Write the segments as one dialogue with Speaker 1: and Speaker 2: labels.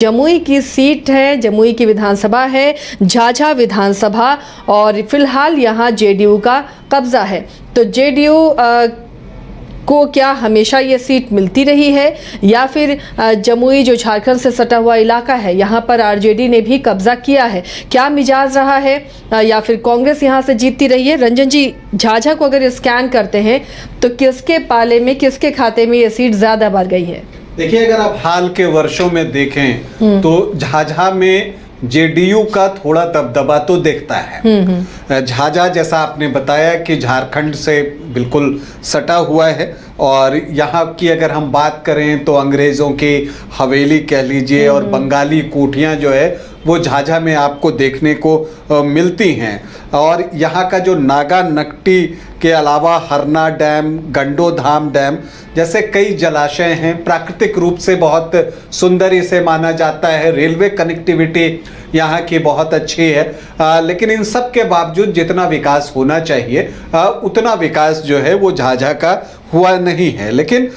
Speaker 1: जमुई की सीट है, जमुई की विधानसभा है, झाझा विधानसभा, और फिलहाल यहाँ जेडीयू का कब्जा है। तो जेडीयू को क्या हमेशा ये सीट मिलती रही है, या फिर जमुई जो झारखंड से सटा हुआ इलाका है यहाँ पर आरजेडी ने भी कब्जा किया है? क्या मिजाज रहा है, या फिर कांग्रेस यहाँ से जीतती रही है? रंजन जी, झाझा को अगर स्कैन करते हैं तो किसके पाले में, किसके खाते में ये सीट ज्यादा बार गई है?
Speaker 2: देखिए, अगर आप हाल के वर्षों में देखें तो झाझा में जेडीयू का थोड़ा दबदबा तो दिखता है। झाझा, जैसा आपने बताया, कि झारखंड से बिल्कुल सटा हुआ है, और यहाँ की अगर हम बात करें तो अंग्रेज़ों की हवेली कह लीजिए और बंगाली कोठियाँ जो है वो झाझा में आपको देखने को मिलती हैं। और यहाँ का जो नागा नकटी के अलावा हरना डैम, गंडोधाम डैम जैसे कई जलाशय हैं, प्राकृतिक रूप से बहुत सुंदर इसे माना जाता है। रेलवे कनेक्टिविटी यहाँ की बहुत अच्छी है, लेकिन इन सब के बावजूद जितना विकास होना चाहिए उतना विकास जो है वो झाझा का हुआ नहीं है। लेकिन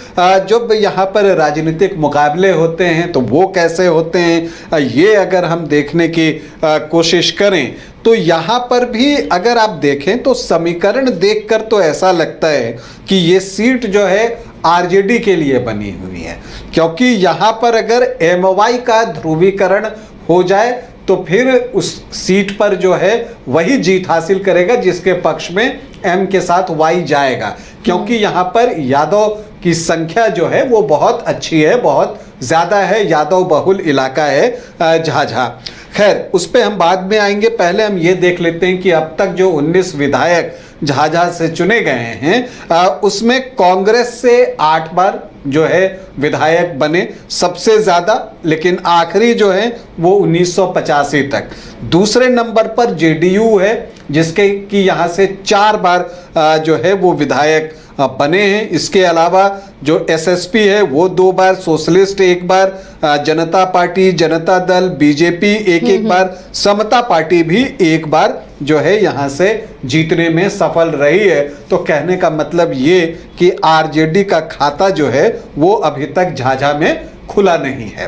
Speaker 2: जब यहाँ पर राजनीतिक मुकाबले होते हैं तो वो कैसे होते हैं, ये अगर हम देखने की कोशिश करें तो यहाँ पर भी अगर आप देखें तो समीकरण देखकर तो ऐसा लगता है कि ये सीट जो है आरजेडी के लिए बनी हुई है, क्योंकि यहाँ पर अगर एमवाई का ध्रुवीकरण हो जाए तो फिर उस सीट पर जो है वही जीत हासिल करेगा जिसके पक्ष में एम के साथ वाई जाएगा, क्योंकि यहाँ पर यादव की संख्या जो है वो बहुत अच्छी है, बहुत ज़्यादा है, यादव बहुल इलाका है झाझा। खैर, उस पर हम बाद में आएंगे। पहले हम ये देख लेते हैं कि अब तक जो 19 विधायक झाझा से चुने गए हैं उसमें कांग्रेस से 8 बार जो है विधायक बने, सबसे ज़्यादा, लेकिन आखिरी जो है वो 1985 तक। दूसरे नंबर पर जेडीयू है जिसके कि यहाँ से 4 बार जो है वो विधायक बने हैं। इसके अलावा जो एसएसपी है वो 2 बार, सोशलिस्ट 1 बार, जनता पार्टी, जनता दल, बीजेपी एक बार, समता पार्टी भी 1 बार जो है यहाँ से जीतने में सफल रही है। तो कहने का मतलब ये कि आरजेडी का खाता जो है वो अभी तक झाझा में खुला नहीं है।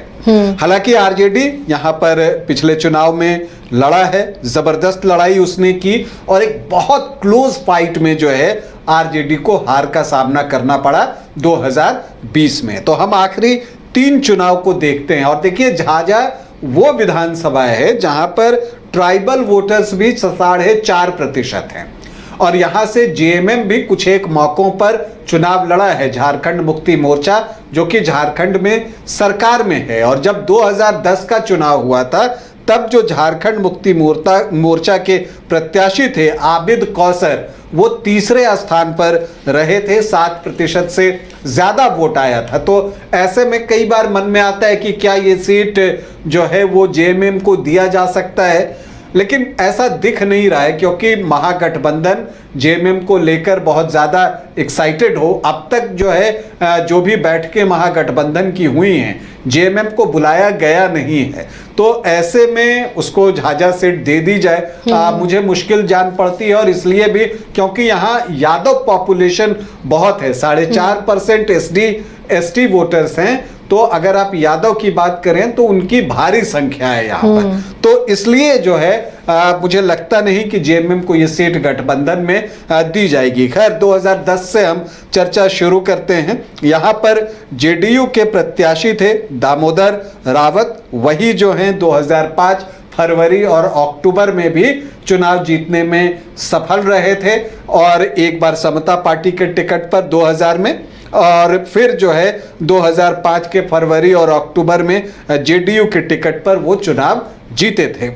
Speaker 2: हालांकि आरजेडी यहाँ पर पिछले चुनाव में लड़ा है, जबरदस्त लड़ाई उसने की, और एक बहुत क्लोज फाइट में जो है आरजेडी को हार का सामना करना पड़ा 2020 में। तो हम आखिरी 3 चुनाव को देखते हैं, और देखिए, झाझा वो विधानसभा है जहां पर ट्राइबल वोटर्स भी 4.5% हैं, और यहां से जेएमएम भी कुछ एक मौकों पर चुनाव लड़ा है, झारखंड मुक्ति मोर्चा, जो कि झारखंड में सरकार में है। और जब 2010 का चुनाव हुआ था तब जो झारखंड मुक्ति मोर्चा के प्रत्याशी थे आबिद कौसर, वो तीसरे स्थान पर रहे थे, 7% से ज़्यादा वोट आया था। तो ऐसे में कई बार मन में आता है कि क्या ये सीट जो है वो जेएमएम को दिया जा सकता है, लेकिन ऐसा दिख नहीं रहा है, क्योंकि महागठबंधन जेएमएम को लेकर बहुत ज़्यादा एक्साइटेड हो। अब तक जो है जो भी बैठकें महागठबंधन की हुई हैं, जेएमएम को बुलाया गया नहीं है। तो ऐसे में उसको झाझा सीट दे दी जाए मुझे मुश्किल जान पड़ती है, और इसलिए भी क्योंकि यहाँ यादव पॉपुलेशन बहुत है, 4.5% एसटी वोटर्स हैं। तो अगर आप यादव की बात करें तो उनकी भारी संख्या है यहाँ पर, तो इसलिए जो है मुझे लगता नहीं कि जेएमएम को ये सीट गठबंधन में दी जाएगी। खैर, 2010 से हम चर्चा शुरू करते हैं। यहाँ पर जेडीयू के प्रत्याशी थे दामोदर रावत, वही जो हैं 2005 फरवरी और अक्टूबर में भी चुनाव जीतने में सफल रहे थे, और 1 बार समता पार्टी के टिकट पर 2000 में, और फिर जो है 2005 के फरवरी और अक्टूबर में जेडीयू के टिकट पर वो चुनाव जीते थे।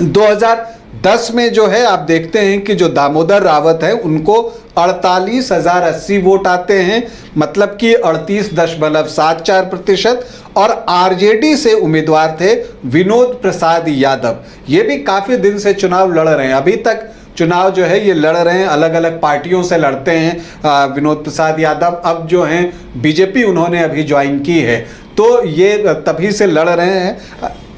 Speaker 2: 2010 में जो है आप देखते हैं कि जो दामोदर रावत है उनको 48,080 वोट आते हैं, मतलब कि 38.74%, और आरजेडी से उम्मीदवार थे विनोद प्रसाद यादव। ये भी काफ़ी दिन से चुनाव लड़ रहे हैं, अभी तक चुनाव जो है ये लड़ रहे हैं, अलग अलग पार्टियों से लड़ते हैं विनोद प्रसाद यादव। अब जो हैं बीजेपी उन्होंने अभी ज्वाइन की है, तो ये तभी से लड़ रहे हैं।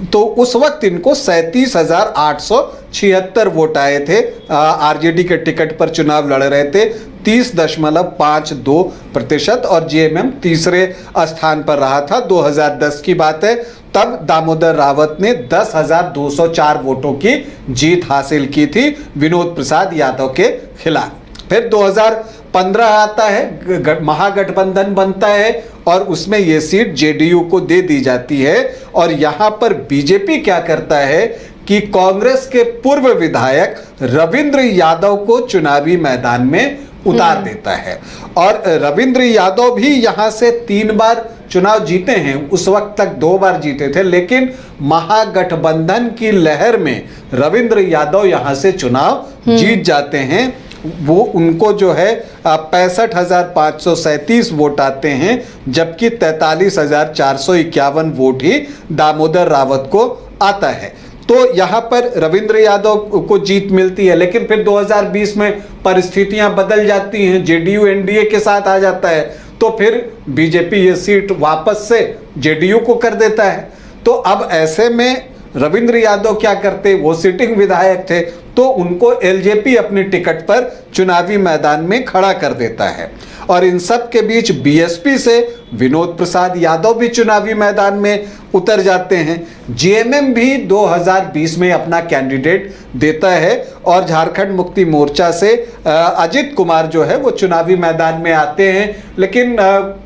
Speaker 2: तो उस वक्त इनको 37,876 वोट आए थे, आरजेडी के टिकट पर चुनाव लड़ रहे थे, 30.52%, और जेएमएम तीसरे स्थान पर रहा था। 2010 की बात है। तब दामोदर रावत ने 10,204 वोटों की जीत हासिल की थी विनोद प्रसाद यादव के खिलाफ। फिर 2015 आता है, महागठबंधन बनता है और उसमें यह सीट जेडीयू को दे दी जाती है। और यहां पर बीजेपी क्या करता है कि कांग्रेस के पूर्व विधायक रविंद्र यादव को चुनावी मैदान में उतार देता है। और रविंद्र यादव भी यहां से 3 बार चुनाव जीते हैं, उस वक्त तक 2 बार जीते थे, लेकिन महागठबंधन की लहर में रविंद्र यादव यहां से चुनाव जीत जाते हैं। वो उनको जो है 65,537 वोट आते हैं, जबकि 43,451 वोट ही दामोदर रावत को आता है। तो यहां पर रविंद्र यादव को जीत मिलती है। लेकिन फिर 2020 में परिस्थितियां बदल जाती हैं, जेडीयू एनडीए के साथ आ जाता है, तो फिर बीजेपी ये सीट वापस से जेडीयू को कर देता है। तो अब ऐसे में रविंद्र यादव क्या करते, वो सिटिंग विधायक थे, तो उनको एलजेपी अपनी टिकट पर चुनावी मैदान में खड़ा कर देता है। और इन सब के बीच बीएसपी से विनोद प्रसाद यादव भी चुनावी मैदान में उतर जाते हैं। जेएमएम भी 2020 में अपना कैंडिडेट देता है और झारखंड मुक्ति मोर्चा से अजित कुमार जो है वो चुनावी मैदान में आते हैं, लेकिन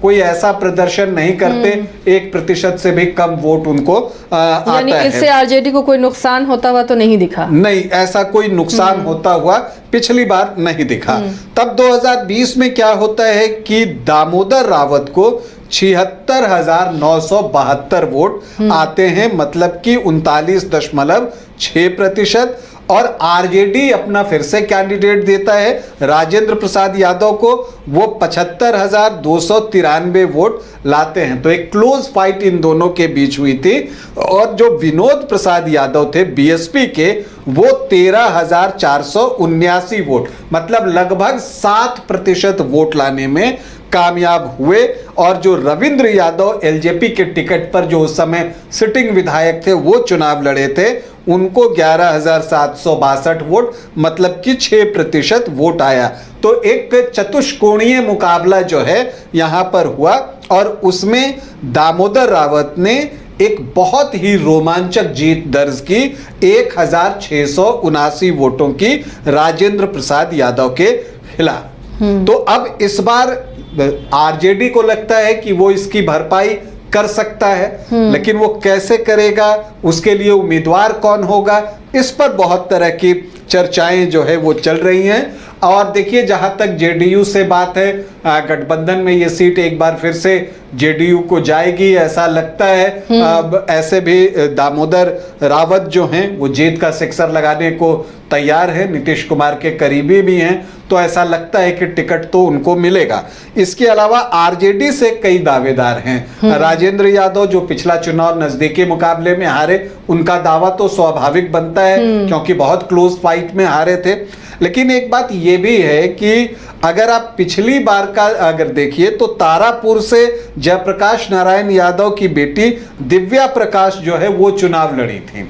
Speaker 2: कोई ऐसा प्रदर्शन नहीं करते, 1% से भी कम वोट उनको आता है।
Speaker 1: इससे आरजेडी को कोई नुकसान होता हुआ तो नहीं दिखा?
Speaker 2: नहीं, ऐसा कोई नुकसान होता हुआ पिछली बार नहीं दिखा। तब 2020 में क्या होता है कि दामोदर रावत को 76,972 वोट आते हैं, मतलब कि 39.6%। और आरजेडी अपना फिर से कैंडिडेट देता है राजेंद्र प्रसाद यादव को, वो 75,293 वोट लाते हैं। तो एक क्लोज फाइट इन दोनों के बीच हुई थी। और जो विनोद प्रसाद यादव थे बीएसपी के, वो 13,479 वोट, मतलब लगभग 7% वोट लाने में कामयाब हुए। और जो रविंद्र यादव एलजेपी के टिकट पर जो उस समय सिटिंग विधायक थे वो चुनाव लड़े थे, उनको 11,762 वोट, मतलब कि 6% वोट आया। तो एक चतुष्कोणीय मुकाबला जो है यहां पर हुआ और उसमें दामोदर रावत ने एक बहुत ही रोमांचक जीत दर्ज की 1,679 वोटों की राजेंद्र प्रसाद यादव के खिलाफ। तो अब इस बार आरजेडी को लगता है कि वो इसकी भरपाई कर सकता है, लेकिन वो कैसे करेगा, उसके लिए उम्मीदवार कौन होगा, इस पर बहुत तरह की चर्चाएं जो है वो चल रही हैं। और देखिए, जहां तक जेडीयू से बात है, गठबंधन में ये सीट एक बार फिर से जेडीयू को जाएगी ऐसा लगता है। अब ऐसे भी दामोदर रावत जो हैं वो जीत का सिक्सर लगाने को तैयार है, नीतीश कुमार के करीबी भी हैं, तो ऐसा लगता है कि टिकट तो उनको मिलेगा। इसके अलावा आरजेडी से कई दावेदार हैं। राजेंद्र यादव जो पिछला चुनाव नजदीकी मुकाबले में हारे, उनका दावा तो स्वाभाविक बनता है क्योंकि बहुत क्लोज फाइट में हारे थे। लेकिन एक बात यह भी है कि अगर आप पिछली बार का अगर देखिए तो तारापुर से जयप्रकाश नारायण यादव की बेटी दिव्या प्रकाश जो है वो चुनाव लड़ी थी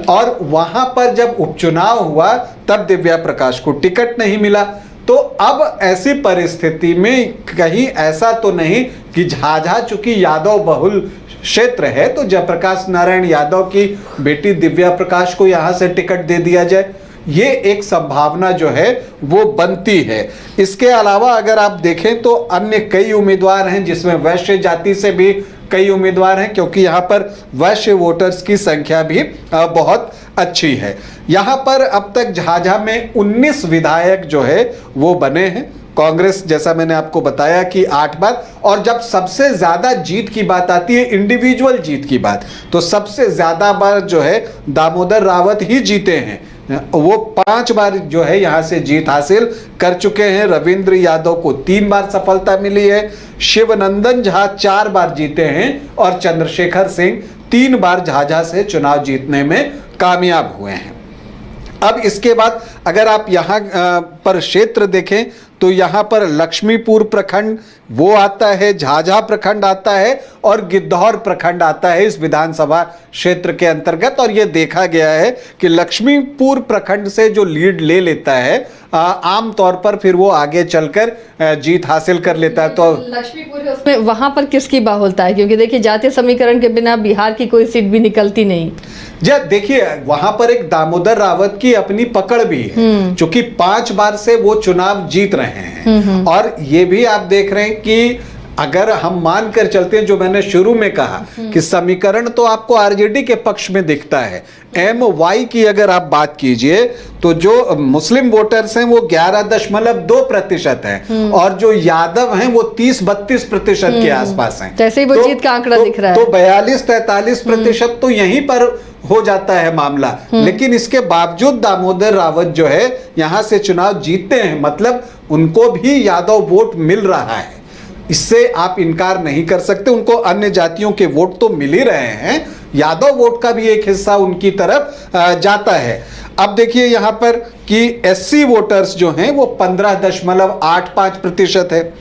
Speaker 2: और वहां पर जब उपचुनाव हुआ तब दिव्या प्रकाश को टिकट नहीं मिला। तो अब ऐसी परिस्थिति में कहीं ऐसा तो नहीं कि झाझा चूंकि यादव बहुल क्षेत्र है तो जयप्रकाश नारायण यादव की बेटी दिव्या प्रकाश को यहां से टिकट दे दिया जाए, ये एक संभावना जो है वो बनती है। इसके अलावा अगर आप देखें तो अन्य कई उम्मीदवार हैं, जिसमें वैश्य जाति से भी कई उम्मीदवार हैं, क्योंकि यहाँ पर वैश्य वोटर्स की संख्या भी बहुत अच्छी है। यहाँ पर अब तक झाझा में 19 विधायक जो है वो बने हैं। कांग्रेस, जैसा मैंने आपको बताया कि 8 बार, और जब सबसे ज्यादा जीत की बात आती है, इंडिविजुअल जीत की बात, तो सबसे ज्यादा बार जो है दामोदर रावत ही जीते हैं। वो 5 बार जो है यहां से जीत हासिल कर चुके हैं। रविंद्र यादव को 3 बार सफलता मिली है, शिवनंदन झा 4 बार जीते हैं और चंद्रशेखर सिंह 3 बार झाझा से चुनाव जीतने में कामयाब हुए हैं। अब इसके बाद अगर आप यहाँ पर क्षेत्र देखें तो यहाँ पर लक्ष्मीपुर प्रखंड वो आता है, झाझा प्रखंड आता है और गिद्धौर प्रखंड आता है इस विधानसभा क्षेत्र के अंतर्गत। और ये देखा गया है कि लक्ष्मीपुर प्रखंड से जो लीड ले लेता है आम तौर पर फिर वो आगे चलकर जीत हासिल कर लेता है। तो
Speaker 1: लक्ष्मीपुर है उसमें, वहां पर किसकी बाहुलता है? क्योंकि देखिए जातीय समीकरण के बिना बिहार की कोई सीट भी निकलती नहीं।
Speaker 2: जब देखिए वहां पर एक दामोदर रावत की अपनी पकड़ भी है, क्योंकि 5 बार से वो चुनाव जीत रहे हैं। और ये भी आप देख रहे हैं कि अगर हम मान कर चलते हैं, जो मैंने शुरू में कहा कि समीकरण तो आपको आरजेडी के पक्ष में दिखता है, MY की अगर आप बात कीजिए तो जो मुस्लिम वोटर्स हैं वो 11.2% हैं और जो यादव हैं वो 30-32% के आसपास हैं।
Speaker 1: जैसे ही वो जीत का आंकड़ा दिख रहा है,
Speaker 2: तो 42-43% तो यहीं पर हो जाता है मामला। लेकिन इसके बावजूद दामोदर रावत जो है यहां से चुनाव जीतते हैं, मतलब उनको भी यादव वोट मिल रहा है, इससे आप इनकार नहीं कर सकते। उनको अन्य जातियों के वोट तो मिल ही रहे हैं, यादव वोट का भी एक हिस्सा उनकी तरफ जाता है। अब देखिए यहां पर कि SC वोटर्स जो हैं वो 15.85% है,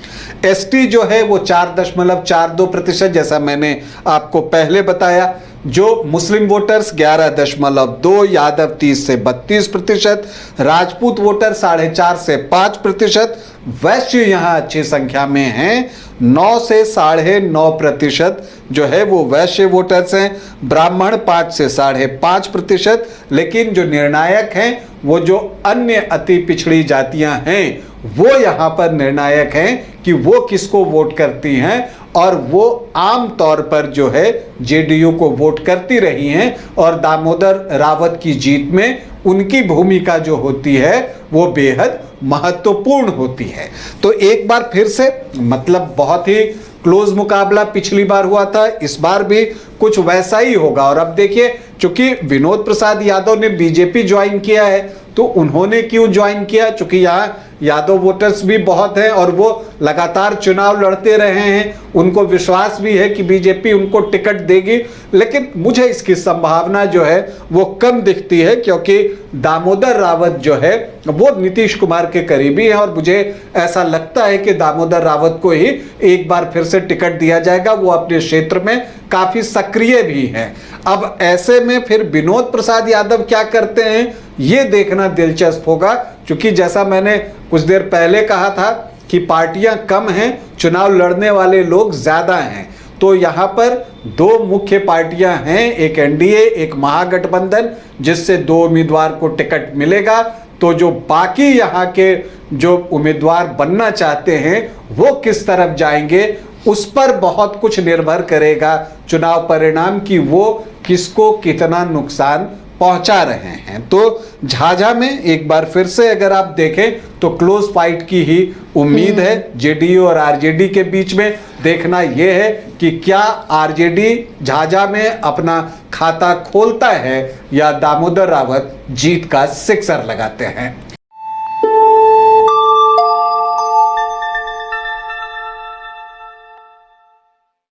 Speaker 2: ST जो है वो 4.42%, जैसा मैंने आपको पहले बताया। जो मुस्लिम वोटर्स 11.2, यादव 30 से 32%, राजपूत वोटर 4.5 से 5%, वैश्य यहाँ अच्छी संख्या में हैं, 9 से 9.5% जो है वो वैश्य वोटर्स हैं, ब्राह्मण 5 से 5.5%। लेकिन जो निर्णायक हैं वो जो अन्य अति पिछड़ी जातियां हैं वो यहाँ पर निर्णायक हैं कि वो किसको वोट करती हैं, और वो आम तौर पर जो है जेडीयू को वोट करती रही हैं। और दामोदर रावत की जीत में उनकी भूमिका जो होती है वो बेहद महत्वपूर्ण होती है। तो एक बार फिर से मतलब बहुत ही क्लोज मुकाबला पिछली बार हुआ था, इस बार भी कुछ वैसा ही होगा। और अब देखिए चूंकि विनोद प्रसाद यादव ने बीजेपी ज्वाइन किया है, तो उन्होंने क्यों ज्वाइन किया? चूंकि यहाँ यादव वोटर्स भी बहुत हैं और वो लगातार चुनाव लड़ते रहे हैं, उनको विश्वास भी है कि बीजेपी उनको टिकट देगी। लेकिन मुझे इसकी संभावना जो है वो कम दिखती है, क्योंकि दामोदर रावत जो है वो नीतीश कुमार के करीबी है और मुझे ऐसा लगता है कि दामोदर रावत को ही एक बार फिर से टिकट दिया जाएगा। वो अपने क्षेत्र में काफी सक्रिय भी हैं। अब ऐसे में फिर विनोद प्रसाद यादव क्या करते हैं ये देखना दिलचस्प होगा, क्योंकि जैसा मैंने कुछ देर पहले कहा था कि पार्टियां कम हैं, चुनाव लड़ने वाले लोग ज्यादा हैं। तो यहाँ पर 2 मुख्य पार्टियां हैं, एक एनडीए, एक महागठबंधन, जिससे 2 उम्मीदवार को टिकट मिलेगा। तो जो बाकी यहाँ के जो उम्मीदवार बनना चाहते हैं वो किस तरफ जाएंगे, उस पर बहुत कुछ निर्भर करेगा चुनाव परिणाम की, वो किसको कितना नुकसान पहुंचा रहे हैं। तो झाझा में एक बार फिर से अगर आप देखें तो क्लोज फाइट की ही उम्मीद है जेडीयू और आरजेडी के बीच में। देखना यह है कि क्या आरजेडी झाझा में अपना खाता खोलता है या दामोदर रावत जीत का सिक्सर लगाते हैं।